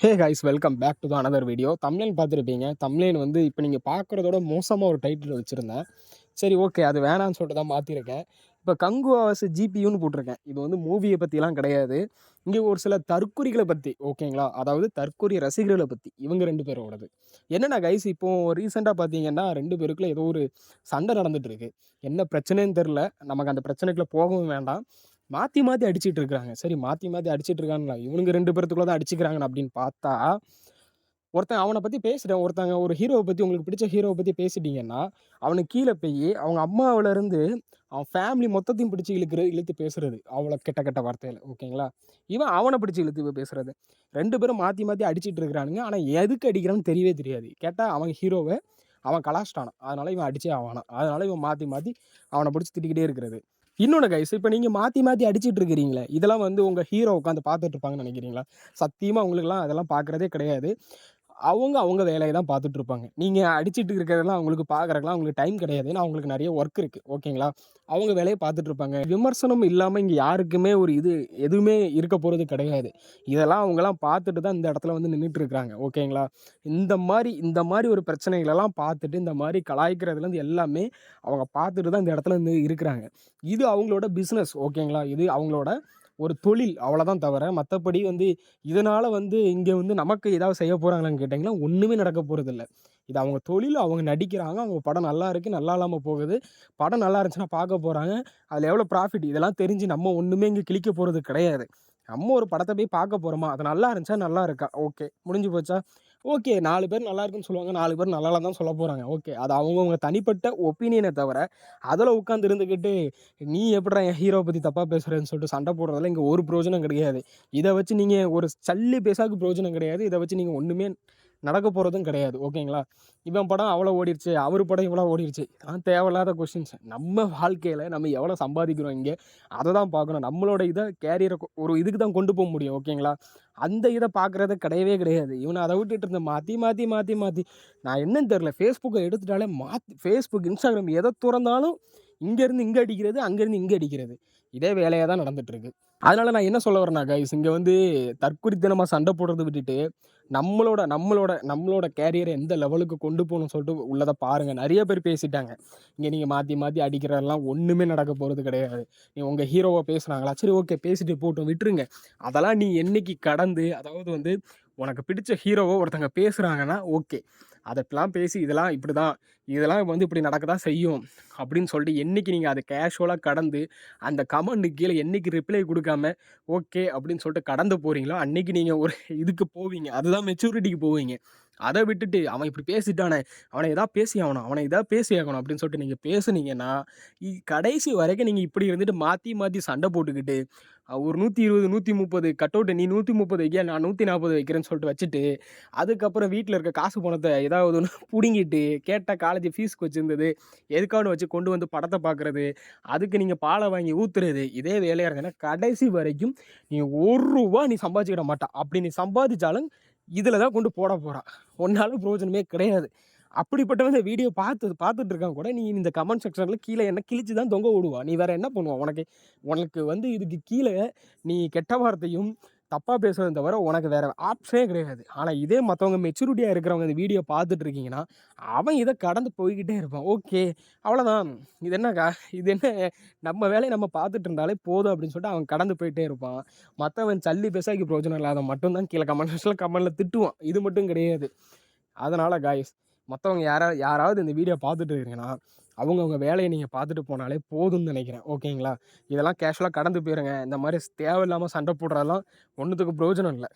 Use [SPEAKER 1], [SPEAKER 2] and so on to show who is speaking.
[SPEAKER 1] Hey guys, welcome back to the another video. Thumbnail பார்த்துருப்பீங்க. Thumbnail வந்து இப்போ நீங்கள் பார்க்குறதோட மோசமாக ஒரு டைட்டில் வச்சுருந்தேன். சரி, ஓகே, அது வேணான்னு சொல்லிட்டு தான் மாற்றிருக்கேன். இப்போ கங்குவா வர்சஸ் ஜிபியூன்னு போட்டிருக்கேன். இது வந்து மூவியை பற்றிலாம் கிடையாது. இங்கே ஒரு சில தற்குறிகளை பற்றி, ஓகேங்களா? அதாவது தற்குறி ரசிகர்களை பற்றி, இவங்க 2 பேரோடது. என்னென்னா கைஸ், இப்போ ரீசெண்டாக பார்த்தீங்கன்னா 2 பேருக்குள்ள ஏதோ ஒரு சண்டை நடந்துட்டு இருக்கு. என்ன பிரச்சனைன்னு தெரில. நமக்கு அந்த பிரச்சனைக்குள்ளே போகவும் வேண்டாம். மாற்றி மாற்றி அடிச்சிட்டு இருக்காங்க. சரி, மாற்றி மாற்றி அடிச்சிட்டு இருக்காங்களா, இவனுங்க 2 பேர்த்துக்குள்ள தான் அடிச்சுக்கிறாங்கன்னு அப்படின்னு பார்த்தா, ஒருத்தன் அவனை பற்றி பேசுகிறேன். ஒருத்தங்க ஒரு ஹீரோவை பற்றி, உங்களுக்கு பிடிச்ச ஹீரோவை பற்றி பேசிட்டீங்கன்னா, அவனுக்கு கீழே போய் அவங்க அம்மாவிலேருந்து அவன் ஃபேமிலி மொத்தத்தையும் பிடிச்சி இழுத்து பேசுறது, அவ்வளோ கெட்ட கெட்ட வார்த்தையில், ஓகேங்களா? இவன் அவனை பிடிச்சி இழுத்து பேசுறது. 2 பேரும் மாற்றி மாற்றி அடிச்சிட்டு இருக்கிறானுங்க. ஆனால் எதுக்கு அடிக்கிறான்னு தெரியவே தெரியாது. கேட்டால் அவன் ஹீரோவை அவன் கலாச்சிட்டானான், அதனால இவன் அடிச்சே ஆவானான். அதனால இவன் மாற்றி மாற்றி அவனை பிடிச்சி திட்டிக்கிட்டே இருக்கிறது. இன்னொன்று கைஸ், இப்போ நீங்கள் மாற்றி மாற்றி அடிச்சிட்டு இருக்கிறீங்களே, இதெல்லாம் வந்து உங்கள் ஹீரோ உட்காந்து பார்த்துட்டு இருப்பாங்கன்னு நினைக்கிறீங்களா? சத்தியமாக அவங்களுக்குலாம் அதெல்லாம் பார்க்குறதே கிடையாது. அவங்க வேலையை தான் பார்த்துட்டு இருப்பாங்க. நீங்கள் அடிச்சிட்டு இருக்கிறதெல்லாம் அவங்களுக்கு பார்க்குறதுலாம் அவங்களுக்கு டைம் கிடையாது. ஏன்னா அவங்களுக்கு நிறைய ஒர்க் இருக்குது, ஓகேங்களா? அவங்க வேலையை பார்த்துட்டு இருப்பாங்க. விமர்சனம் இல்லாமல் இங்கே யாருக்குமே ஒரு எதுவுமே இருக்க போகிறது கிடையாது. இதெல்லாம் அவங்கலாம் பார்த்துட்டு தான் இந்த இடத்துல வந்து நின்றுட்டு இருக்கிறாங்க, ஓகேங்களா? இந்த மாதிரி ஒரு பிரச்சனைகளெல்லாம் பார்த்துட்டு, இந்த மாதிரி கலாய்க்கிறதுலேருந்து எல்லாமே அவங்க பார்த்துட்டு தான் இந்த இடத்துல வந்து இருக்கிறாங்க. இது அவங்களோட பிஸ்னஸ், ஓகேங்களா? இது அவங்களோட ஒரு தொழில், அவ்வளோதான். தவிர மற்றபடி வந்து இதனால் வந்து இங்கே வந்து நமக்கு ஏதாவது செய்ய போகிறாங்களான்னு கேட்டிங்கன்னா ஒன்றுமே நடக்க போகிறதில்ல. இது அவங்க தொழில், அவங்க நடிக்கிறாங்க, அவங்க படம் நல்லா இருக்குது, நல்லா இல்லாமல் போகுது. படம் நல்லா இருந்துச்சுன்னா பார்க்க போகிறாங்க. அதில் எவ்வளோ ப்ராஃபிட், இதெல்லாம் தெரிஞ்சு நம்ம ஒன்றுமே இங்கே கிழிக்க போகிறது கிடையாது. நம்ம ஒரு படத்தை போய் பார்க்க போகிறோமா, அது நல்லா இருந்துச்சா, நல்லா இருக்கா, ஓகே, முடிஞ்சு போச்சா? ஓகே, 4 பேர் நல்லா இருக்குன்னு சொல்லுவாங்க, 4 பேர் நல்லா தான் சொல்ல போகிறாங்க, ஓகே. அது அவங்கவுங்க தனிப்பட்ட ஒப்பீனியனை தவிர அதில் உட்காந்து இருந்துக்கிட்டு நீ எப்படிடா என் ஹீரோவை பற்றி தப்பாக பேசுகிறேன்னு சொல்லிட்டு சண்டை போடுறதுல இங்கே ஒரு பிரயோஜனம் கிடையாது. இதை வச்சு நீங்கள் ஒரு சல்லி பேசாக்கு பிரயோஜனம் கிடையாது. இதை வச்சு நீங்கள் ஒன்றுமே நடக்க போகிறதும் கிடையாது, ஓகேங்களா? இவன் படம் அவ்வளோ ஓடிடுச்சு, அவர் படம் இவ்வளோ ஓடிடுச்சு, அதெல்லாம் தேவையில்லாத கொஸ்டின்ஸ். நம்ம வாழ்க்கையில் நம்ம எவ்வளோ சம்பாதிக்கிறோம் இங்கே, அதை தான் பார்க்கணும். நம்மளோட இதை கேரியரை ஒரு இதுக்கு தான் கொண்டு போக முடியும், ஓகேங்களா? அந்த இதை பார்க்குறது கிடையவே கிடையாது. இவனை அதை விட்டுட்டு இருந்த மாற்றி மாற்றி மாற்றி மாற்றி நான் என்னன்னு தெரில, ஃபேஸ்புக்கை எடுத்துட்டாலே ஃபேஸ்புக், இன்ஸ்டாகிராம் எதை திறந்தாலும் இங்கேருந்து இங்கே அடிக்கிறது, அங்கேருந்து இங்கே அடிக்கிறது, இதே வேலையாக தான் நடந்துகிட்ருக்கு. அதனால் நான் என்ன சொல்ல வரேன்னா கைஸ், இங்கே வந்து தற்குறித்தனமாக சண்டை போடுறத விட்டுட்டு நம்மளோட நம்மளோட நம்மளோட கேரியரை எந்த லெவலுக்கு கொண்டு போகணும்னு சொல்லிட்டு உள்ளதை பாருங்கள். நிறைய பேர் பேசிட்டாங்க. இங்கே நீங்கள் மாற்றி மாற்றி அடிக்கிறதெல்லாம் ஒன்றுமே நடக்க போகிறது கிடையாது. நீ உங்கள் ஹீரோவை பேசுகிறாங்களா, சரி ஓகே, பேசிட்டு போட்டும், விட்டுருங்க. அதெல்லாம் நீ என்னைக்கு கடந்து, அதாவது வந்து உனக்கு பிடிச்ச ஹீரோவோ ஒருத்தங்க பேசுகிறாங்கன்னா ஓகே, அதெல்லாம் பேசி இதெல்லாம் இப்படி தான், இதெல்லாம் வந்து இப்படி நடக்க தான் செய்யும் அப்படின்னு சொல்லிட்டு என்றைக்கு நீங்கள் அதை கேஷுவலாக கடந்து அந்த கமெண்ட்டுக்கு கீழே என்றைக்கு ரிப்ளை கொடுக்காம ஓகே அப்படின்னு சொல்லிட்டு கடந்து போகிறீங்களோ அன்றைக்கி நீங்கள் ஒரு இதுக்கு போவீங்க. அதுதான் மெச்சூரிட்டிக்கு போவீங்க. அதை விட்டுட்டு அவன் இப்படி பேசிட்டானே, அவனை எதாவது பேசி ஆகணும், அவனை எதாவது பேசி ஆகணும் அப்படின்னு சொல்லிட்டு நீங்கள் பேசுனீங்கன்னா கடைசி வரைக்கும் நீங்கள் இப்படி இருந்துட்டு மாற்றி மாற்றி சண்டை போட்டுக்கிட்டு ஒரு 120 130 கட்டவுட்டு, நீ 130 வைக்க, நான் 140 வைக்கிறேன்னு சொல்லிட்டு வச்சுட்டு, அதுக்கப்புறம் வீட்டில் இருக்க காசு பணத்தை ஏதாவது ஒன்று பிடுங்கிட்டு, கேட்டால் காலேஜ் ஃபீஸ்க்கு வச்சுருந்தது எதுக்காவது வச்சு கொண்டு வந்து படத்தை பார்க்குறது, அதுக்கு நீங்கள் பாலை வாங்கி ஊற்றுறது, இதே வேலையாக இருந்ததுன்னா கடைசி வரைக்கும் நீ ரூபா நீ சம்பாதிச்சிக்கிட மாட்டான். அப்படி நீ சம்பாதிச்சாலும் இதில் தான் கொண்டு போட போகிறான். ஒன்றாலும் பிரயோஜனமே கிடையாது. அப்படிப்பட்டவன் இந்த வீடியோ பார்த்துட்டு இருக்கான் கூட, நீ இந்த கமெண்ட் செக்ஷனில் கீழே என்ன கிழிச்சு தான் தொங்க விடுவா. நீ வேறு என்ன பண்ணுவா? உனக்கு வந்து இதுக்கு கீழே நீ கெட்ட வார்த்தையும் தப்பாக பேசுறதை தவிர உனக்கு வேறு ஆப்ஷனே கிடையாது. ஆனால் இதே மற்றவங்க மெச்சூரிட்டியாக இருக்கிறவங்க இந்த வீடியோ பார்த்துட்டு இருக்கீங்கன்னா, அவன் இதை கடந்து போய்கிட்டே இருப்பான். ஓகே, அவ்வளோதான், இது என்னக்கா, இது என்ன, நம்ம வேலையை நம்ம பார்த்துட்டு இருந்தாலே போதும் அப்படின்னு சொல்லிட்டு அவன் கடந்து போயிட்டே இருப்பான். மற்றவன் சல்லி பேசாக்கி பிரயோஜனம் இல்லாத மட்டும்தான் கீழே கமெண்ட்டில் திட்டுவான். இது மட்டும் கிடையாது. அதனால் காய்ஸ், மற்றவங்க யாராவது இந்த வீடியோ பார்த்துட்டு இருக்கீங்கன்னா அவங்கவுங்க வேலையை நீங்கள் பார்த்துட்டு போனாலே போதும்னு நினைக்கிறேன், ஓகேங்களா? இதெல்லாம் கேஷுவலாக கடந்து போயிருங்க. இந்த மாதிரி தேவையில்லாமல் சண்டை போடுறதெல்லாம் ஒன்றுத்துக்கு பிரயோஜனம் இல்லை.